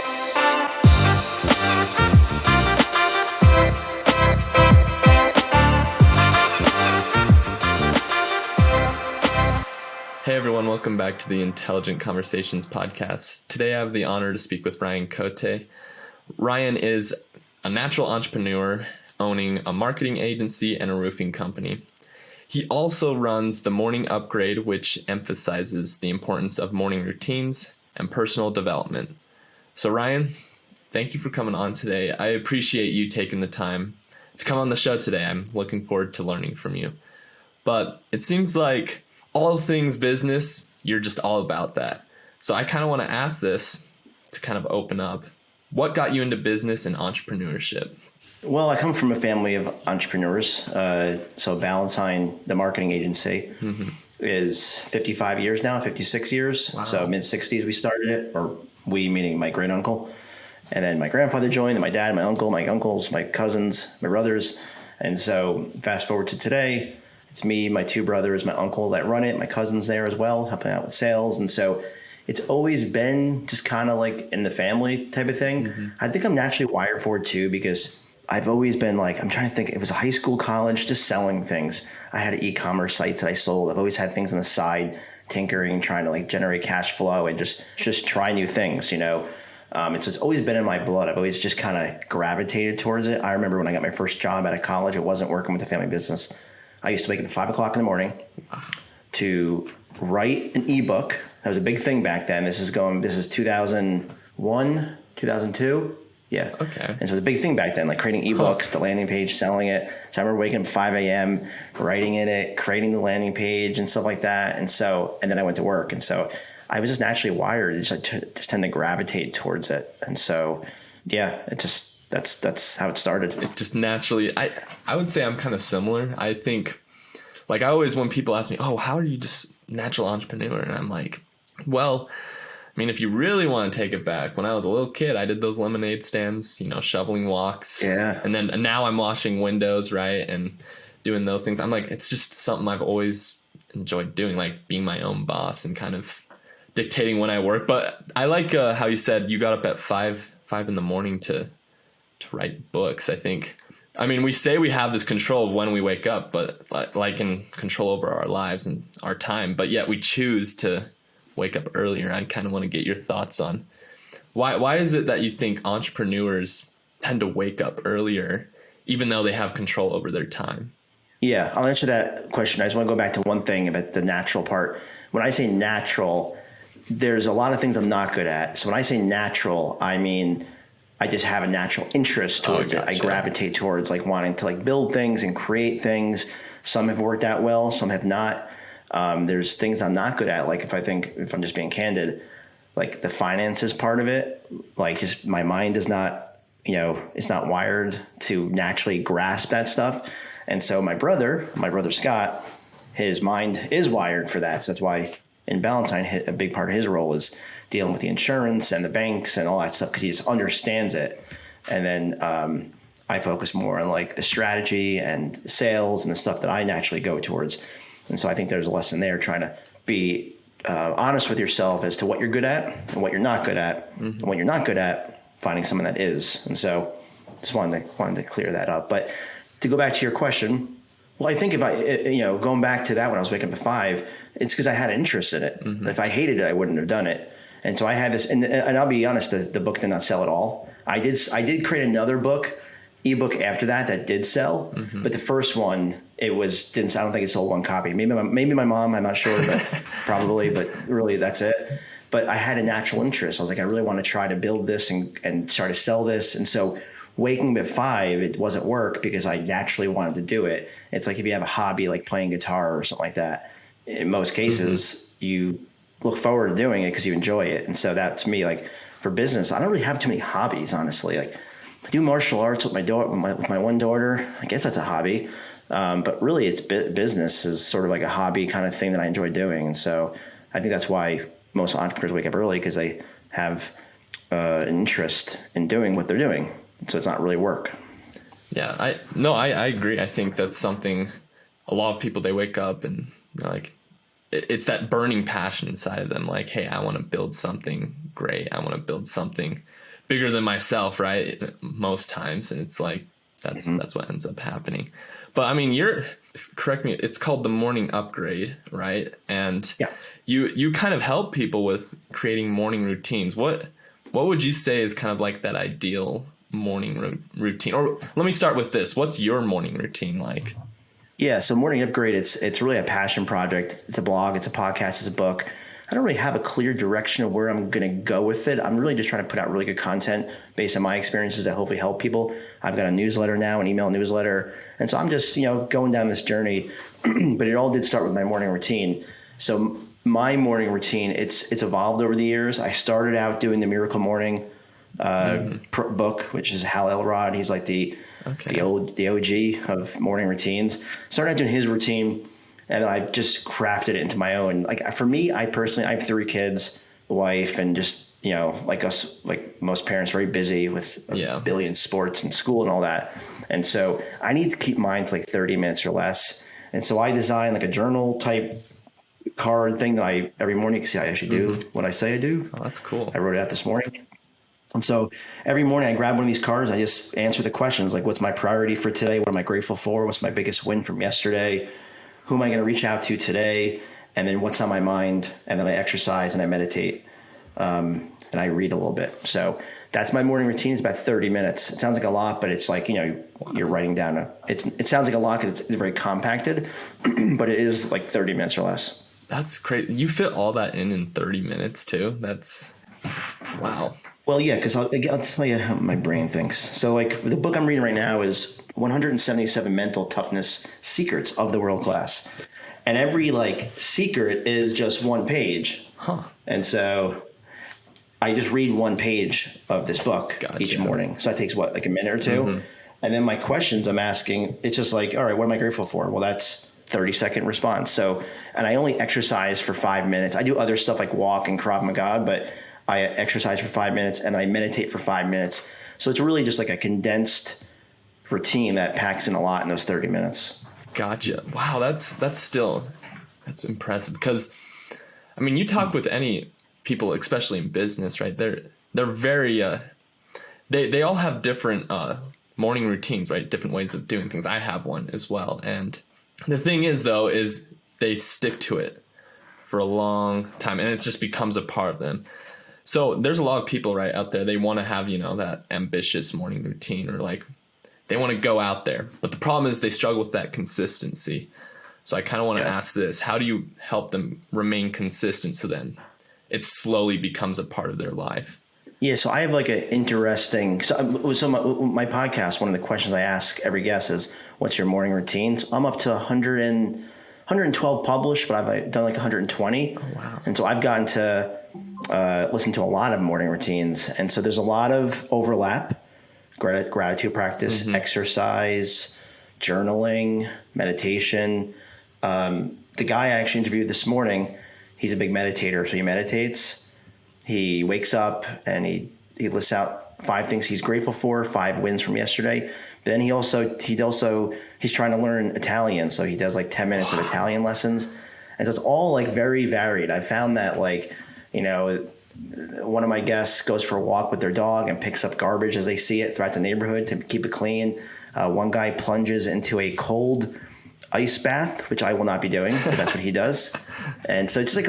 Hey everyone, welcome back to the Intelligent Conversations podcast. Today I have the honor to speak with Ryan Cote. Ryan is a natural entrepreneur owning a marketing agency and a roofing company. He also runs the Morning Upgrade, which emphasizes the importance of morning routines and personal development. So Ryan, thank you for coming on today. I appreciate you taking the time to come on the show today. I'm looking forward to learning from you. But it seems like all things business, you're just all about that. So I kind of want to ask this to kind of open up. What got you into business and entrepreneurship? Well, I come from a family of entrepreneurs. So Valentine, the marketing agency, is 55 years now, 56 years. Wow. So mid-60s we started it, or we meaning my great uncle. And then my grandfather joined, and my dad, my uncle, my uncles, my cousins, my brothers. And so fast forward to today, it's me, my two brothers, my uncle that run it, my cousins there as well, helping out with sales. And so it's always been just kind of like in the family type of thing. I think I'm naturally wired for it too, because I've always been like, I'm trying to think, it was a high school, college, just selling things. I had e-commerce sites that I sold. I've always had things on the side, tinkering, trying to like generate cash flow and just try new things, you know. It's always been in my blood. I've always just kind of gravitated towards it. I remember when I got my first job out of college, it wasn't working with the family business. I used to wake up at 5 o'clock in the morning to write an ebook. That was a big thing back then. This is 2001, 2002. Yeah. Okay. And so it was a big thing back then, like creating ebooks, the landing page, selling it. So I remember waking up at 5 a.m., writing in it, creating the landing page and stuff like that. And then I went to work. And so I was just naturally wired. Just tend to gravitate towards it. And so, yeah, that's how it started. It just naturally, I would say I'm kind of similar. I think, like, I always, when people ask me, oh, how are you just natural entrepreneur? And I'm like, well, I mean, if you really want to take it back, when I was a little kid, I did those lemonade stands, you know, shoveling walks. Yeah. And now I'm washing windows, right? And doing those things. I'm like, it's just something I've always enjoyed doing, like being my own boss and kind of dictating when I work. But I like how you said you got up at 5 in the morning to write books. I think, I mean, we say we have this control of when we wake up, but like in control over our lives and our time, but yet we choose to wake up earlier. I kind of want to get your thoughts on why is it that you think entrepreneurs tend to wake up earlier, even though they have control over their time? Yeah, I'll answer that question. I just want to go back to one thing about the natural part. When I say natural, there's a lot of things I'm not good at. So when I say natural, I mean, I just have a natural interest towards it. I gravitate towards like wanting to like build things and create things. Some have worked out well, some have not. There's things I'm not good at. Like if I'm just being candid, like the finances part of it, like just my mind is not, you know, it's not wired to naturally grasp that stuff. And so my brother Scott, his mind is wired for that. So that's why in Valentine, a big part of his role is dealing with the insurance and the banks and all that stuff, because he just understands it. And then I focus more on like the strategy and the sales and the stuff that I naturally go towards. And so I think there's a lesson there, trying to be honest with yourself as to what you're good at and what you're not good at. And what you're not good at, finding someone that is. And so just wanted to clear that up. But to go back to your question, well, I think going back to that when I was waking up at 5, it's because I had an interest in it. If I hated it, I wouldn't have done it. And so I had this, and I'll be honest, the book did not sell at all. I did create another ebook after that did sell, but the first one, I don't think it sold one copy. Maybe my mom, I'm not sure, but probably, but really that's it. But I had a natural interest. I was like, I really want to try to build this and try to sell this. And so waking up at 5, it wasn't work because I naturally wanted to do it. It's like if you have a hobby like playing guitar or something like that, in most cases, you look forward to doing it because you enjoy it. And so that, to me, like for business, I don't really have too many hobbies, honestly. Like I do martial arts with my daughter, with my one daughter. I guess that's a hobby. But really it's business is sort of like a hobby kind of thing that I enjoy doing. And so I think that's why most entrepreneurs wake up early, because they have an interest in doing what they're doing. So it's not really work. Yeah, I agree. I think that's something a lot of people, they wake up and like, it's that burning passion inside of them. Like, hey, I want to build something great. I want to build something bigger than myself, right? Most times. And it's like, that's what ends up happening. But I mean, correct me, it's called the morning upgrade, right? And you kind of help people with creating morning routines. What would you say is kind of like that ideal morning routine? Or let me start with this. What's your morning routine like? Yeah. So Morning Upgrade, it's really a passion project. It's a blog, it's a podcast, it's a book. I don't really have a clear direction of where I'm going to go with it. I'm really just trying to put out really good content based on my experiences that hopefully help people. I've got a newsletter now, an email newsletter. And so I'm just, going down this journey, but it all did start with my morning routine. So my morning routine, it's evolved over the years. I started out doing the Miracle Morning book, which is Hal Elrod. He's like the OG of morning routines. Started out doing his routine, and I've just crafted it into my own. Like for me, I have 3 kids, a wife, and just, like us, like most parents, very busy with a billion sports and school and all that. And so I need to keep mine to like 30 minutes or less. And so I design like a journal type card thing that every morning, see, I actually do what I say I do. Oh, that's cool. I wrote it out this morning. And so every morning I grab one of these cards. I just answer the questions like, what's my priority for today? What am I grateful for? What's my biggest win from yesterday? Who am I going to reach out to today? And then what's on my mind? And then I exercise and I meditate. And I read a little bit. So that's my morning routine. It's about 30 minutes. It sounds like a lot, but it's like, you're writing down it sounds like a lot because it's very compacted, but it is like 30 minutes or less. That's great. You fit all that in 30 minutes too. That's wow. Well, yeah, because I'll tell you how my brain thinks. So like the book I'm reading right now is 177 Mental Toughness Secrets of the World Class. And every like secret is just one page. Huh. And so I just read one page of this book each morning. So it takes like a minute or two. And then my questions I'm asking, it's just like, all right, what am I grateful for? Well, that's 30-second response. So, and I only exercise for 5 minutes. I do other stuff like walk and Krav Maga, but I exercise for 5 minutes and then I meditate for 5 minutes. So it's really just like a condensed routine that packs in a lot in those 30 minutes. Gotcha. Wow. That's impressive because I mean, you talk with any people, especially in business, right? They're very, they all have different, morning routines, right? Different ways of doing things. I have one as well. And the thing is though, is they stick to it for a long time and it just becomes a part of them. So there's a lot of people right out there. They want to have, that ambitious morning routine or like they want to go out there. But the problem is they struggle with that consistency. So I kind of want to ask this, how do you help them remain consistent so then it slowly becomes a part of their life? Yeah. So I have like an interesting, my podcast, one of the questions I ask every guest is, what's your morning routine? So I'm up to 112 published, but I've done like 120. Oh, wow. And so I've gotten to listen to a lot of morning routines. And so there's a lot of overlap, gratitude practice, exercise, journaling, meditation. The guy I actually interviewed this morning, he's a big meditator. So he meditates, he wakes up and he lists out 5 things he's grateful for, 5 wins from yesterday. Then he's trying to learn Italian. So he does like 10 minutes of Italian lessons. And so it's all like very varied. I found that like, one of my guests goes for a walk with their dog and picks up garbage as they see it throughout the neighborhood to keep it clean. One guy plunges into a cold ice bath, which I will not be doing, but that's what he does. And so it's just like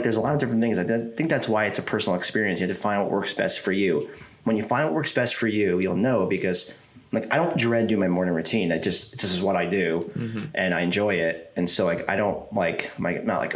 there's a lot of different things. I think that's why it's a personal experience. You have to find what works best for you. When you find what works best for you, you'll know, because like I don't dread doing my morning routine. This is what I do and I enjoy it. And so like I don't like not like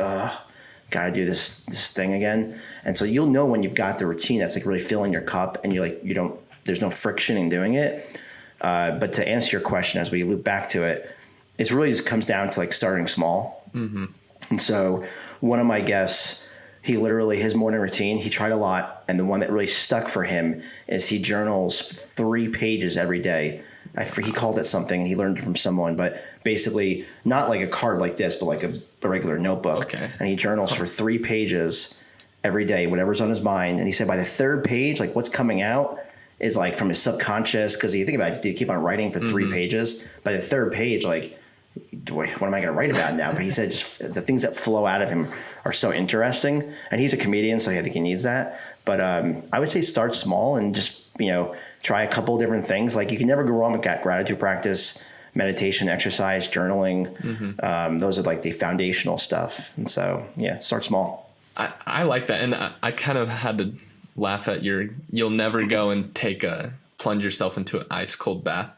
gotta do this thing again. And so you'll know when you've got the routine that's like really filling your cup and there's no friction in doing it. But to answer your question, as we loop back to it, it really just comes down to like starting small. And so one of my guests, his morning routine, he tried a lot. And the one that really stuck for him is he journals 3 pages every day. He called it something and he learned it from someone, but basically not like a card like this, but like a regular notebook. Okay. And he journals for 3 pages every day, whatever's on his mind. And he said by the 3rd page, like what's coming out is like from his subconscious. Cause you think about it, if you keep on writing for 3 pages, by the 3rd page, like boy, what am I going to write about now? But he said just the things that flow out of him are so interesting. And he's a comedian, so I think he needs that. But I would say start small and just, try a couple of different things. Like you can never go wrong with gratitude practice, meditation, exercise, journaling. Those are like the foundational stuff. And so, yeah, start small. I like that. And I kind of had to laugh at you'll never go and plunge yourself into an ice cold bath.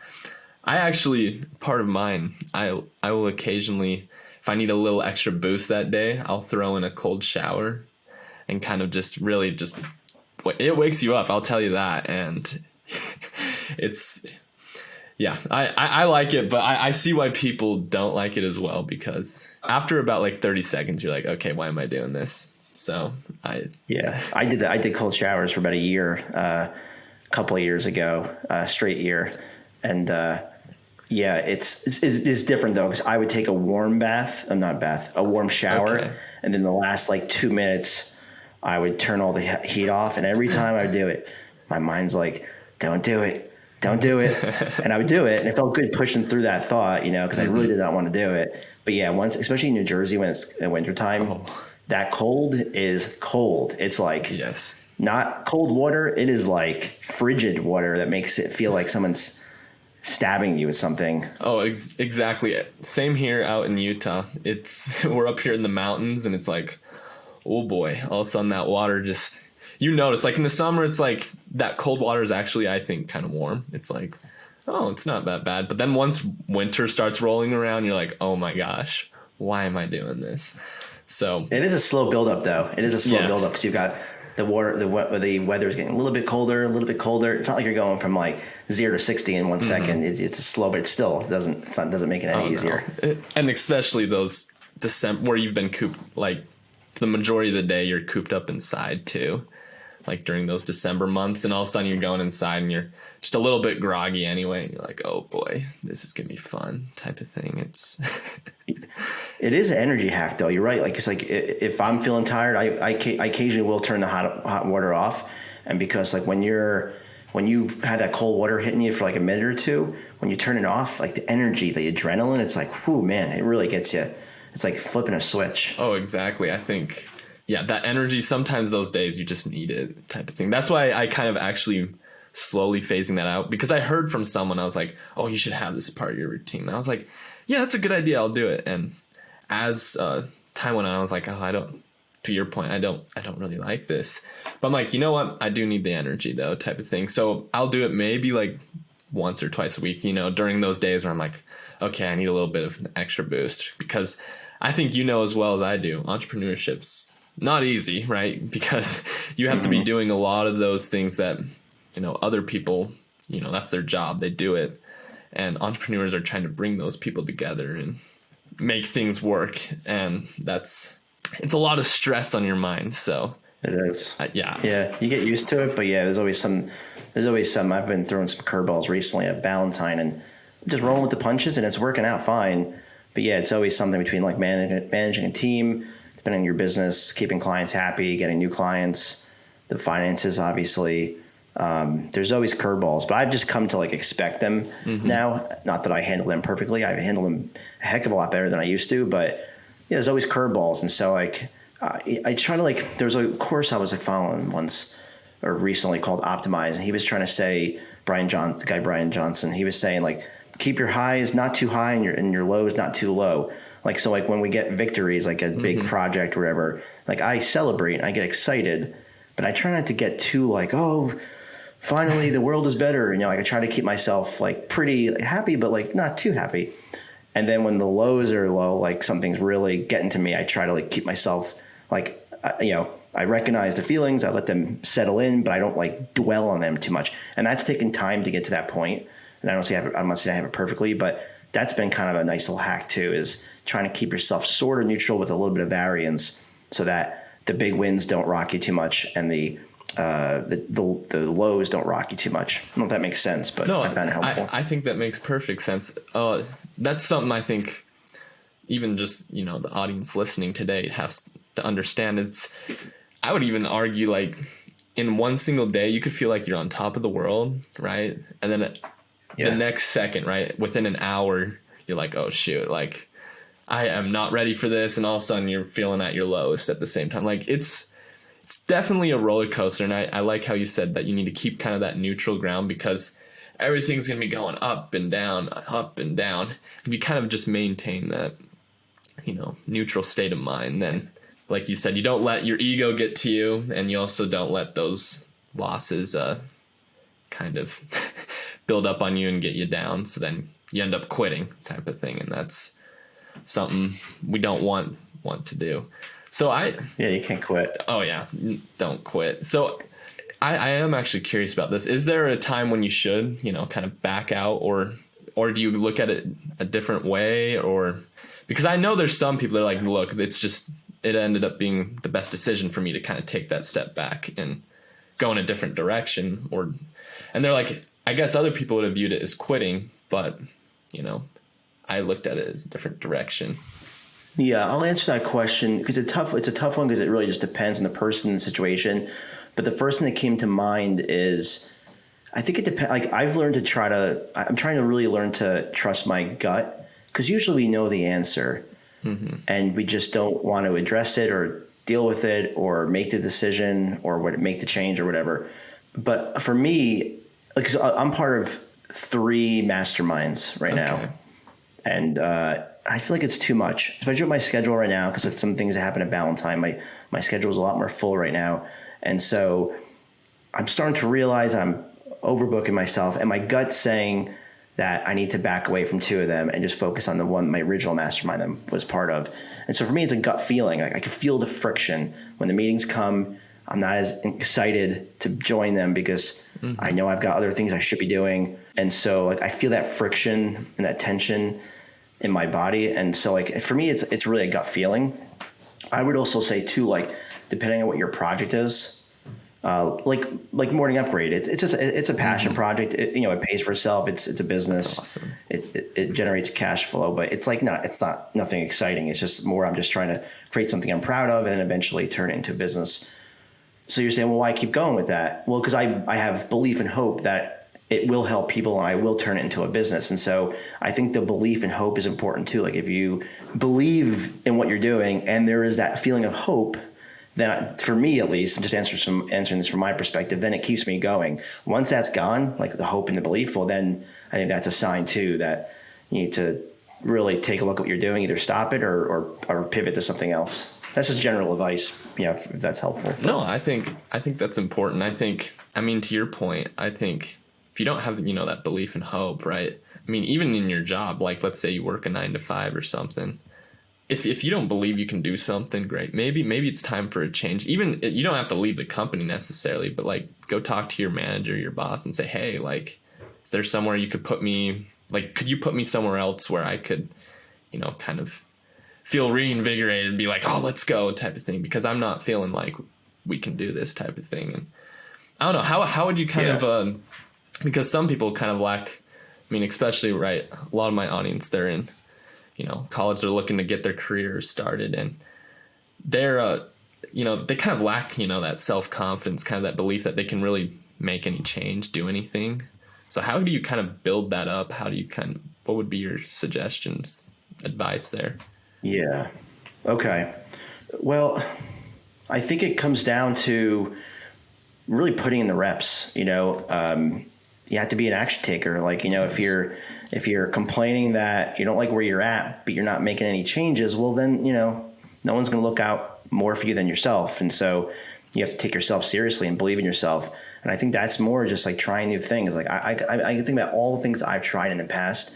I actually, part of mine, I will occasionally, if I need a little extra boost that day, I'll throw in a cold shower and kind of just really it wakes you up. I'll tell you that. And I like it, but I see why people don't like it as well, because after about like 30 seconds, you're like, okay, why am I doing this? So I did that. I did cold showers for about a year, a couple of years ago, straight year. And, it's different though, because I would take a warm a warm shower. Okay. And then the last like 2 minutes, I would turn all the heat off. And every time I would do it, my mind's like, don't do it. And I would do it. And it felt good pushing through that thought, because I really did not want to do it. But yeah, especially in New Jersey, when it's in wintertime, that cold is cold. It's like, not cold water. It is like frigid water that makes it feel like someone's stabbing you with something. Oh, exactly. Same here out in Utah. We're up here in the mountains, and it's like, oh boy, all of a sudden that water just, notice, like in the summer, it's like that cold water is actually, I think, kind of warm. It's like, oh, it's not that bad. But then once winter starts rolling around, you're like, oh my gosh, why am I doing this? So it is a slow buildup, though. It is a slow buildup, because you've got the weather is getting a little bit colder. It's not like you're going from like 0 to 60 in 1 second. It's a slow, but it still doesn't make it any easier. No. And especially those December where you've been cooped, like the majority of the day you're cooped up inside too, like during those December months, and all of a sudden you're going inside and you're just a little bit groggy anyway. And you're like, oh boy, this is gonna be fun, type of thing. It is an energy hack, though. You're right. Like, it's like if I'm feeling tired, I occasionally will turn the hot water off. And because like when you had that cold water hitting you for like a minute or two, when you turn it off, like the energy, the adrenaline, it's like, whew, man, it really gets you. It's like flipping a switch. Oh, exactly. I think, that energy, sometimes those days you just need it, type of thing. That's why I kind of actually slowly phasing that out, because I heard from someone, I was like, oh, you should have this part of your routine. And I was like, yeah, that's a good idea. I'll do it. And as time went on, I was like, to your point, I don't really like this. But I'm like, you know what? I do need the energy though, type of thing. So I'll do it maybe like once or twice a week, during those days where I'm like, okay, I need a little bit of an extra boost, because I think as well as I do, entrepreneurship's not easy, right? Because you have to be doing a lot of those things that, other people, that's their job. They do it. And entrepreneurs are trying to bring those people together and make things work. And it's a lot of stress on your mind. So it is. Yeah, you get used to it, but there's always some, I've been throwing some curveballs recently at Valentine and just rolling with the punches, and it's working out fine. But it's always something between like managing a team, depending on your business, keeping clients happy, getting new clients, the finances, obviously. There's always curveballs, but I've just come to like expect them now. Not that I handle them perfectly. I handle them a heck of a lot better than I used to, but there's always curveballs. And so like, I try to there's a course I was following once or recently called Optimize. And he was trying to say, Brian Johnson, he was saying like, keep your highs not too high and your lows not too low. Like, so like when we get victories, like a big project or whatever, like I celebrate and I get excited, but I try not to get too like, oh, finally the world is better. Like I try to keep myself like pretty happy, but like not too happy. And then when the lows are low, like something's really getting to me, I try to like keep myself like, I recognize the feelings, I let them settle in, but I don't like dwell on them too much. And that's taken time to get to that point. And I'm not saying I have it perfectly, but that's been kind of a nice little hack too, is trying to keep yourself sort of neutral with a little bit of variance so that the big wins don't rock you too much and the lows don't rock you too much. I don't know if that makes sense, but no, I found it helpful. I think that makes perfect sense. That's something I think even just, the audience listening today has to understand. I would even argue like in one single day, you could feel like you're on top of the world, right? And then the next second, right, within an hour, you're like, oh shoot, like I am not ready for this. And all of a sudden you're feeling at your lowest at the same time. Like it's definitely a roller coaster. And I like how you said that you need to keep kind of that neutral ground, because everything's going to be going up and down, up and down. If you kind of just maintain that, neutral state of mind, then like you said, you don't let your ego get to you, and you also don't let those losses kind of build up on you and get you down. So then you end up quitting type of thing. And that's something we don't want to do. So you can't quit. Oh yeah. Don't quit. So I am actually curious about this. Is there a time when you should, kind of back out, or do you look at it a different way? Or because I know there's some people that are like, look, it ended up being the best decision for me to kind of take that step back and go in a different direction, and they're like, I guess other people would have viewed it as quitting, but I looked at it as a different direction. Yeah, I'll answer that question because it's a tough one because it really just depends on the person and the situation. But the first thing that came to mind is, I think it depends. Like I'm trying to really learn to trust my gut, because usually we know the answer, and we just don't want to address it or deal with it or make the decision or make the change or whatever. But for me, like, so I'm part of 3 masterminds right now, and I feel like it's too much, especially with my schedule right now, because of some things that happen at Valentine. My schedule is a lot more full right now. And so I'm starting to realize I'm overbooking myself, and my gut's saying that I need to back away from 2 of them and just focus on the one, my original mastermind that was part of. And so for me, it's a gut feeling. Like I can feel the friction when the meetings come. I'm not as excited to join them because I know I've got other things I should be doing. And so like I feel that friction and that tension in my body. And so like for me, it's really a gut feeling. I would also say too, like depending on what your project is, like Morning Upgrade, it's a passion project. It pays for itself. It's a business. That's awesome. It generates cash flow, but it's not nothing exciting. It's just more, I'm just trying to create something I'm proud of and then eventually turn it into a business. So you're saying, well, why keep going with that? Well, because I have belief and hope that it will help people and I will turn it into a business. And so I think the belief and hope is important too. Like if you believe in what you're doing and there is that feeling of hope, then for me, at least, I'm just answering this from my perspective, then it keeps me going. Once that's gone, like the hope and the belief, well, then I think that's a sign too that you need to really take a look at what you're doing, either stop it or pivot to something else. That's just general advice, if that's helpful. No, I think that's important. I mean, to your point, I think if you don't have, that belief and hope, right? I mean, even in your job, like let's say you work a 9 to 5 or something. If you don't believe you can do something great, maybe it's time for a change. Even you don't have to leave the company necessarily, but like go talk to your manager, your boss, and say, hey, like, is there somewhere you could put me? Like, could you put me somewhere else where I could, kind of feel reinvigorated and be like, oh, let's go type of thing, because I'm not feeling like we can do this type of thing. And I don't know, how would you kind of, because some people kind of lack, I mean, especially, right, a lot of my audience, they're in, college, they're looking to get their careers started, and they're, they kind of lack, that self-confidence, kind of that belief that they can really make any change, do anything. So how do you kind of build that up? What would be your suggestions, advice there? Yeah. Okay. Well, I think it comes down to really putting in the reps. You have to be an action taker. Like, if you're complaining that you don't like where you're at, but you're not making any changes, well, then, no one's going to look out more for you than yourself. And so you have to take yourself seriously and believe in yourself. And I think that's more just like trying new things. Like I think about all the things I've tried in the past.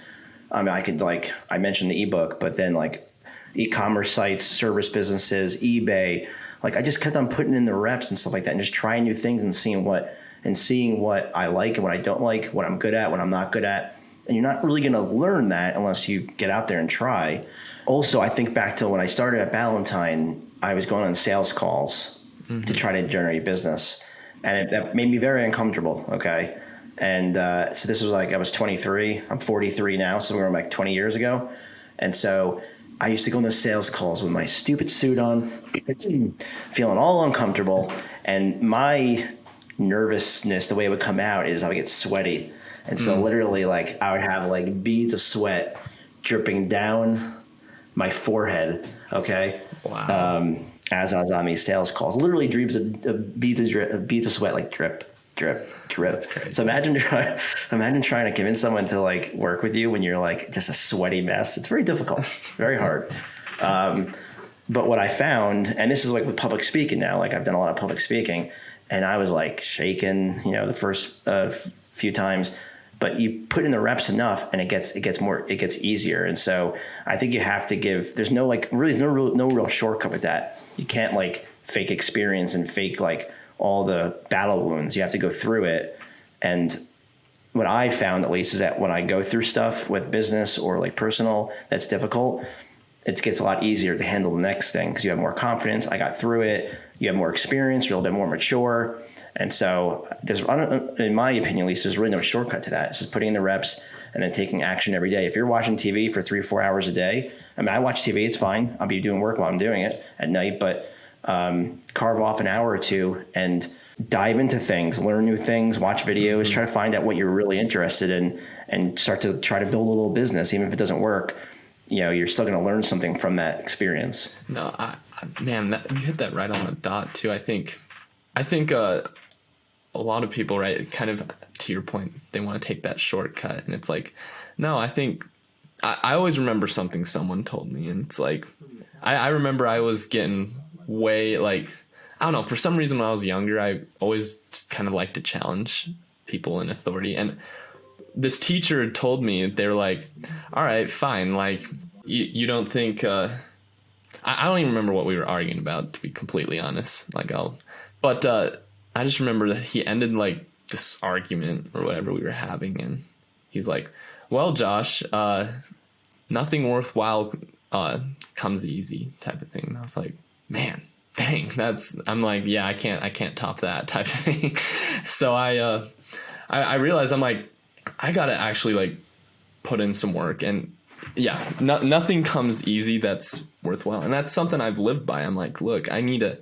I mean, I mentioned the ebook, but then like e-commerce sites, service businesses, eBay, like I just kept on putting in the reps and stuff like that and just trying new things and seeing what I like and what I don't like, what I'm good at, what I'm not good at. And you're not really going to learn that unless you get out there and try. Also, I think back to when I started at Valentine, I was going on sales calls to try to generate business. And that made me very uncomfortable. Okay. And so this was like, I was 23, I'm 43 now. So we were like 20 years ago. And so I used to go on those sales calls with my stupid suit on, feeling all uncomfortable. And my nervousness, the way it would come out is I would get sweaty. And so literally like I would have like beads of sweat dripping down my forehead. Okay. Wow. As I was on these sales calls, literally beads of sweat, like drip, drip, drip. That's crazy. So imagine trying to convince someone to like work with you when you're like just a sweaty mess. It's very difficult, very hard. But what I found, and this is like with public speaking now, like I've done a lot of public speaking, and I was like shaking, the first few times, but you put in the reps enough and it gets easier. And so I think you have to there's no real shortcut with that. You can't like fake experience and fake like all the battle wounds. You have to go through it. And what I found, at least, is that when I go through stuff with business or like personal that's difficult, it gets a lot easier to handle the next thing because you have more confidence. I got through it. You have more experience. You're a little bit more mature. And so in my opinion, at least, there's really no shortcut to that. It's just putting in the reps and then taking action every day. If you're watching TV for 3 or 4 hours a day, I mean, I watch TV, it's fine. I'll be doing work while I'm doing it at night, but carve off an hour or two and dive into things, learn new things, watch videos, try to find out what you're really interested in and start to try to build a little business. Even if it doesn't work, you're still going to learn something from that experience. No, man, you hit that right on the dot too. I think a lot of people, right, kind of to your point, they want to take that shortcut, and it's like, no, I think I always remember something someone told me, and it's like, I remember I was getting way like, I don't know, for some reason when I was younger, I always just kind of liked to challenge people in authority. And this teacher told me, they're like, all right, fine. Like you don't think, I don't even remember what we were arguing about, to be completely honest. But I just remember that he ended like this argument or whatever we were having. And he's like, well, Josh, nothing worthwhile, comes easy type of thing. And I was like, man, dang, I'm like, yeah, I can't top that type of thing. So I realized I'm like, I got to actually like put in some work, and yeah, nothing comes easy that's worthwhile. And that's something I've lived by. I'm like, look, I need to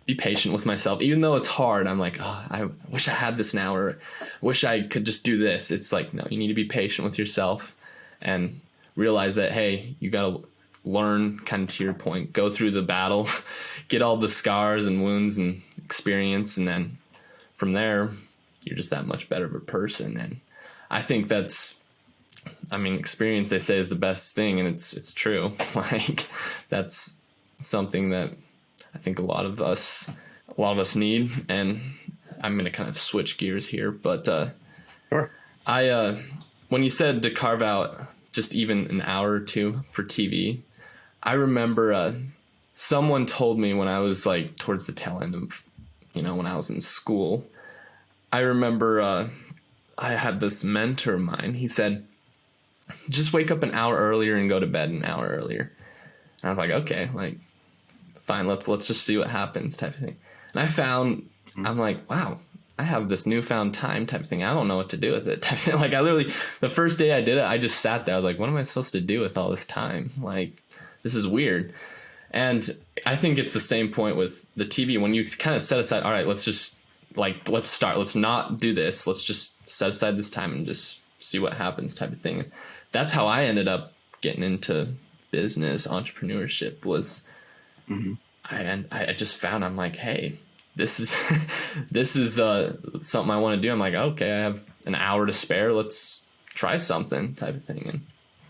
be patient with myself, even though it's hard. I'm like, oh, I wish I had this now, or wish I could just do this. It's like, no, you need to be patient with yourself and realize that, hey, you got to learn, kind of to your point, go through the battle, get all the scars and wounds and experience. And then from there, you're just that much better of a person. And I think experience, they say, is the best thing. And it's true. Like that's something that I think a lot of us need. And I'm going to kind of switch gears here, but, Sure. When you said to carve out just even an hour or two for TV, I remember, someone told me when I was like towards the tail end of, when I was in school, I remember, I had this mentor of mine. He said, just wake up an hour earlier and go to bed an hour earlier. And I was like, okay, like, fine, let's just see what happens type of thing. And I found, I'm like, wow, I have this newfound time type of thing. I don't know what to do with it. Like I literally, the first day I did it, I just sat there. I was like, what am I supposed to do with all this time? Like, this is weird. And I think it's the same point with the TV. When you kind of set aside, all right, let's start. Let's not do this. Let's just set aside this time and just see what happens type of thing. That's how I ended up getting into business, entrepreneurship was, I just found, I'm like, hey, this is something I want to do. I'm like, okay, I have an hour to spare. Let's try something type of thing. And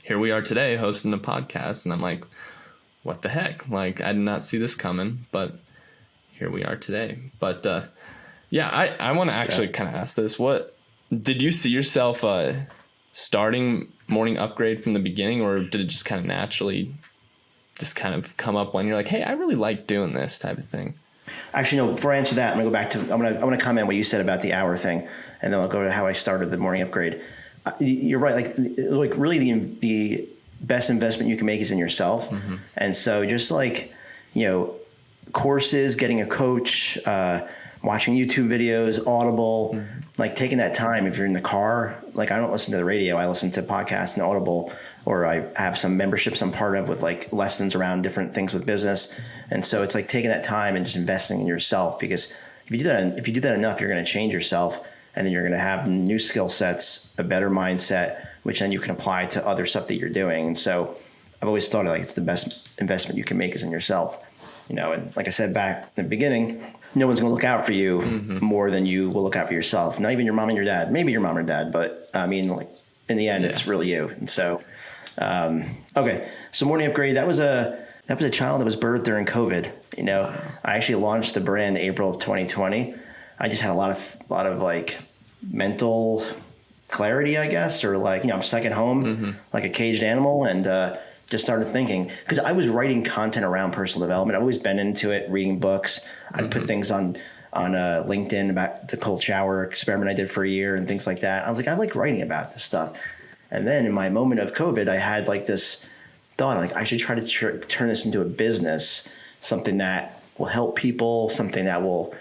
here we are today hosting a podcast. And I'm like, what the heck? Like, I did not see this coming, but here we are today. But yeah, I want to actually kind of ask this. What did you see yourself starting Morning Upgrade from the beginning, or did it just kind of naturally just kind of come up when you're like, hey, I really like doing this type of thing? Actually, no, before I answer that, I'm going to go back to, I'm going to comment what you said about the hour thing, and then I'll go to how I started the Morning Upgrade. You're right. Like really the best investment you can make is in yourself. Mm-hmm. And so just like, courses, getting a coach, watching YouTube videos, Audible, like taking that time. If you're in the car, like I don't listen to the radio, I listen to podcasts and Audible, or I have some memberships I'm part of with like lessons around different things with business. And so it's like taking that time and just investing in yourself, because if you do that enough, you're going to change yourself, and then you're going to have new skill sets, a better mindset, which then you can apply to other stuff that you're doing. And so I've always thought like it's the best investment you can make is in yourself, and like I said back in the beginning, no one's going to look out for you more than you will look out for yourself. Not even your mom and your dad, maybe your mom or dad, but I mean, like in the end, it's really you. And so, okay. So Morning Upgrade, that was a child that was birthed during COVID. I actually launched the brand in April of 2020. I just had a lot of like mental clarity, I guess, or like, I'm stuck at home like a caged animal, and just started thinking, because I was writing content around personal development. I've always been into it, reading books. I'd put things on LinkedIn about the cold shower experiment I did for a year and things like that. I was like, I like writing about this stuff. And then in my moment of COVID, I had like this thought, like I should try to turn this into a business, something that will help people, something that will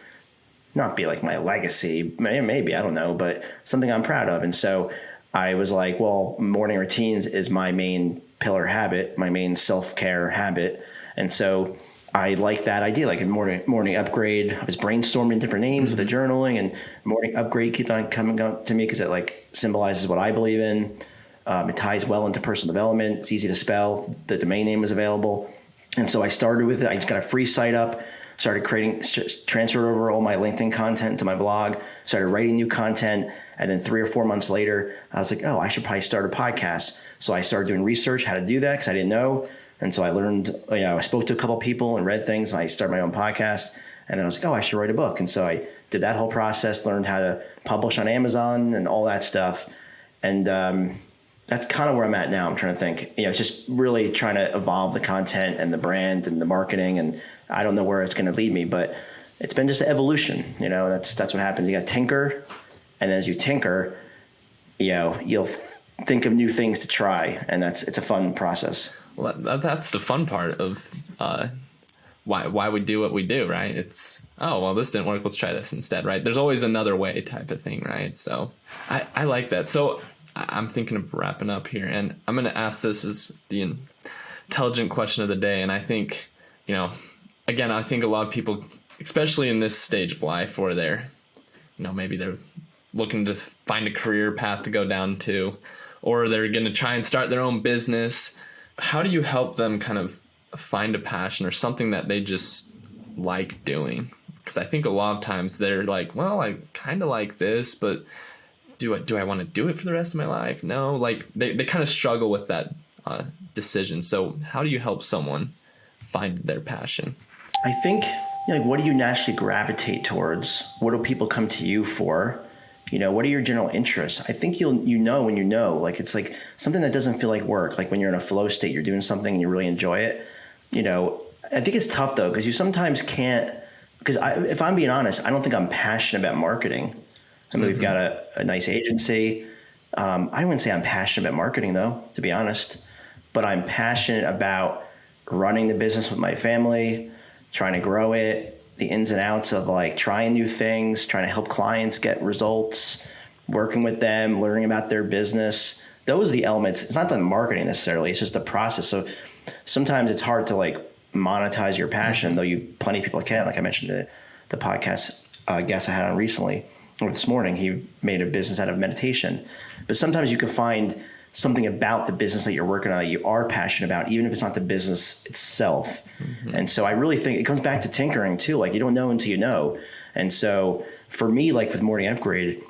not be like my legacy, maybe, I don't know, but something I'm proud of. And so I was like, well, morning routines is my main pillar habit, my main self-care habit. And so I like that idea, like a morning upgrade. I was brainstorming different names with the journaling, and morning upgrade keeps on coming up to me because it like symbolizes what I believe in. It ties well into personal development. It's easy to spell. The domain name is available. And so I started with it. I just got a free site up, started transferred over all my LinkedIn content to my blog, started writing new content. And then 3 or 4 months later, I was like, I should probably start a podcast. So I started doing research how to do that because I didn't know. And so I learned, I spoke to a couple of people and read things, and I started my own podcast. And then I was like, I should write a book. And so I did that whole process, learned how to publish on Amazon and all that stuff. And that's kind of where I'm at now. I'm trying to think, it's just really trying to evolve the content and the brand and the marketing. And I don't know where it's going to lead me, but it's been just an evolution. That's what happens. You got to tinker. And as you tinker, you'll think of new things to try. And it's a fun process. Well, that's the fun part of why we do what we do, right? It's, this didn't work, let's try this instead, right? There's always another way type of thing, right? So I like that. So I'm thinking of wrapping up here, and I'm going to ask this as the intelligent question of the day. And I think, again, I think a lot of people, especially in this stage of life where they're, maybe they're looking to find a career path to go down to, or they're going to try and start their own business. How do you help them kind of find a passion or something that they just like doing? Because I think a lot of times they're like, well, I kind of like this, but do I want to do it for the rest of my life? No, like they kind of struggle with that decision. So how do you help someone find their passion? I think, what do you naturally gravitate towards? What do people come to you for? What are your general interests? I think when like it's like something that doesn't feel like work. Like when you're in a flow state, you're doing something and you really enjoy it. I think it's tough though, because you sometimes can't, because if I'm being honest, I don't think I'm passionate about marketing. I mean, we've got a nice agency. I wouldn't say I'm passionate about marketing though, to be honest, but I'm passionate about running the business with my family, trying to grow it, the ins and outs of like trying new things, trying to help clients get results, working with them, learning about their business. Those are the elements. It's not the marketing necessarily. It's just the process. So sometimes it's hard to like monetize your passion, though plenty of people can. Like I mentioned the podcast guest I had on recently or this morning, he made a business out of meditation. But sometimes you can find something about the business that you're working on that you are passionate about, even if it's not the business itself. And so I really think it comes back to tinkering too. Like you don't know until you know. And so for me, like with Morning Upgrade,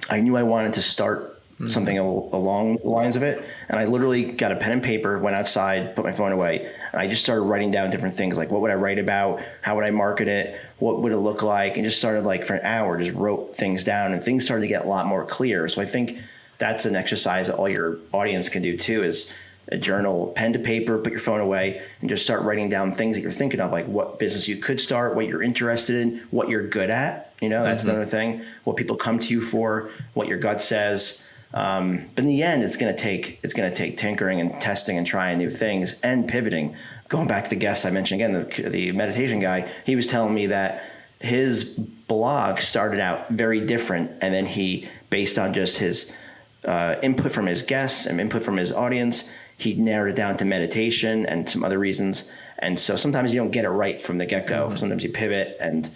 I knew I wanted to start something along the lines of it. And I literally got a pen and paper, went outside, put my phone away, and I just started writing down different things. Like what would I write about? How would I market it? What would it look like? And just started like for an hour, just wrote things down, and things started to get a lot more clear. So I think that's an exercise that all your audience can do too, is a journal, pen to paper, put your phone away, and just start writing down things that you're thinking of, like what business you could start, what you're interested in, what you're good at. That's another thing, what people come to you for, what your gut says. But in the end, it's going to take tinkering and testing and trying new things and pivoting. Going back to the guest I mentioned again, the meditation guy, he was telling me that his blog started out very different, and then he, based on just his input from his guests and input from his audience, he narrowed it down to meditation and some other reasons. And so sometimes you don't get it right from the get-go. Sometimes you pivot and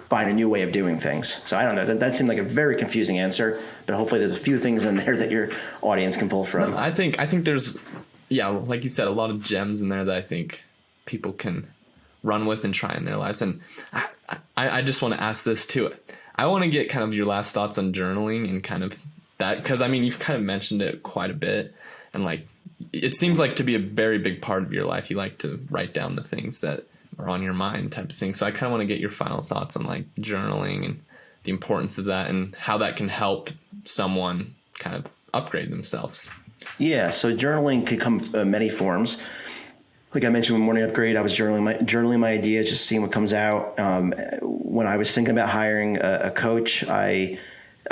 find a new way of doing things. So I don't know. That seemed like a very confusing answer, but hopefully there's a few things in there that your audience can pull from. No, I think there's yeah, like you said, a lot of gems in there that I think people can run with and try in their lives. And I just want to ask this too. I want to get kind of your last thoughts on journaling and kind of that, because I mean, you've kind of mentioned it quite a bit, and like it seems like to be a very big part of your life. You like to write down the things that are on your mind, type of thing. So I kind of want to get your final thoughts on like journaling and the importance of that and how that can help someone kind of upgrade themselves. Yeah, so journaling could come many forms. Like I mentioned with Morning Upgrade, I was journaling my ideas, just seeing what comes out. When I was thinking about hiring a coach, I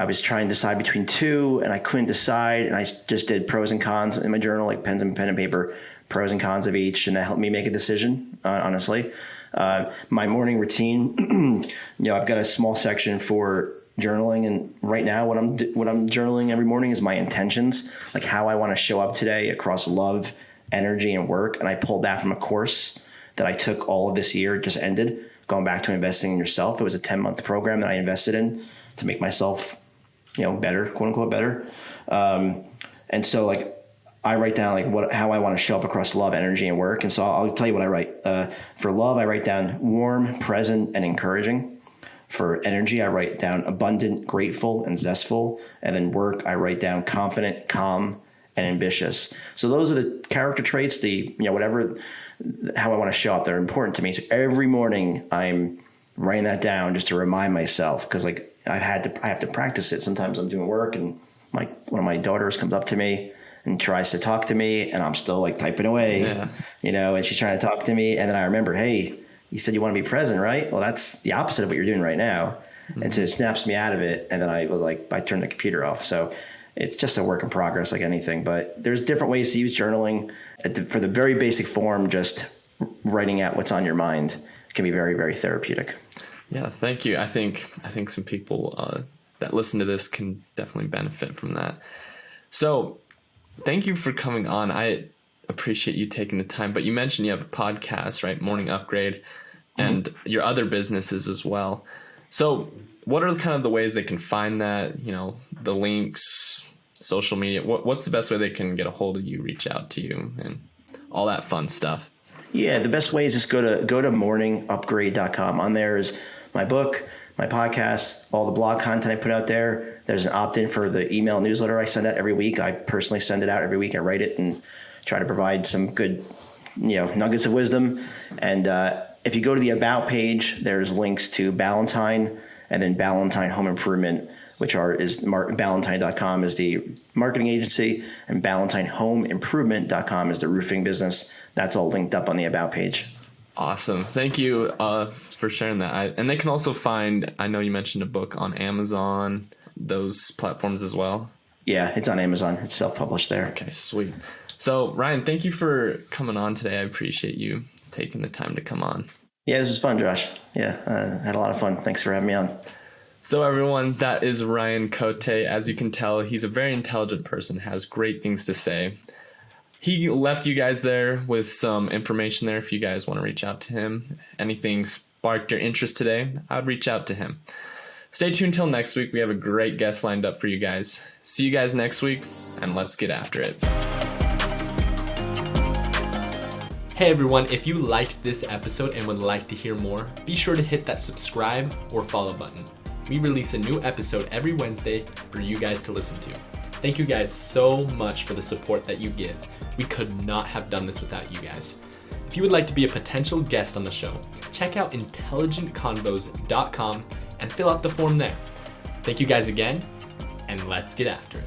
was trying to decide between two, and I couldn't decide, and I just did pros and cons in my journal, like pen and paper, pros and cons of each, and that helped me make a decision, honestly. My morning routine, I've got a small section for journaling, and right now what I'm journaling every morning is my intentions, like how I want to show up today across love, energy, and work. And I pulled that from a course that I took all of this year, just ended, going back to investing in yourself. It was a 10-month program that I invested in to make myself, better, quote unquote, better. And so like I write down like how I want to show up across love, energy, and work. And so I'll tell you what I write. For love, I write down warm, present, and encouraging. For energy, I write down abundant, grateful, and zestful. And then work, I write down confident, calm, and ambitious. So those are the character traits, how I want to show up. They're important to me. So every morning I'm writing that down just to remind myself, because like I have to practice it. Sometimes I'm doing work and one of my daughters comes up to me and tries to talk to me, and I'm still like typing away, and she's trying to talk to me. And then I remember, hey, you said you want to be present, right? Well, that's the opposite of what you're doing right now. Mm-hmm. And so it snaps me out of it. And then I turned the computer off. So it's just a work in progress, like anything. But there's different ways to use journaling. For the very basic form, just writing out what's on your mind can be very, very therapeutic. Yeah, thank you. I think some people that listen to this can definitely benefit from that. So thank you for coming on. I appreciate you taking the time. But you mentioned you have a podcast, right? Morning Upgrade, and your other businesses as well. So what are kind of the ways they can find that, the links, social media? What's the best way they can get a hold of you, reach out to you, and all that fun stuff? Yeah, the best way is just go to morningupgrade.com. On there is my book, my podcast, all the blog content I put out there. There's an opt-in for the email newsletter I send out every week. I personally send it out every week. I write it and try to provide some good, nuggets of wisdom. And if you go to the About page, there's links to Ballantine and then Ballantine Home Improvement, Ballantine.com is the marketing agency, and Ballantine is the roofing business. That's all linked up on the About page. Awesome. Thank you for sharing that. And they can also find, I know you mentioned a book on Amazon, those platforms as well. Yeah, it's on Amazon. It's self-published there. Okay, sweet. So Ryan, thank you for coming on today. I appreciate you taking the time to come on. Yeah, this was fun, Josh. Yeah, I had a lot of fun. Thanks for having me on. So everyone, that is Ryan Cote. As you can tell, he's a very intelligent person, has great things to say. He left you guys there with some information there if you guys want to reach out to him. Anything sparked your interest today, I would reach out to him. Stay tuned till next week. We have a great guest lined up for you guys. See you guys next week, and let's get after it. Hey everyone, if you liked this episode and would like to hear more, be sure to hit that subscribe or follow button. We release a new episode every Wednesday for you guys to listen to. Thank you guys so much for the support that you give. We could not have done this without you guys. If you would like to be a potential guest on the show, check out intelligentconvos.com and fill out the form there. Thank you guys again, and let's get after it.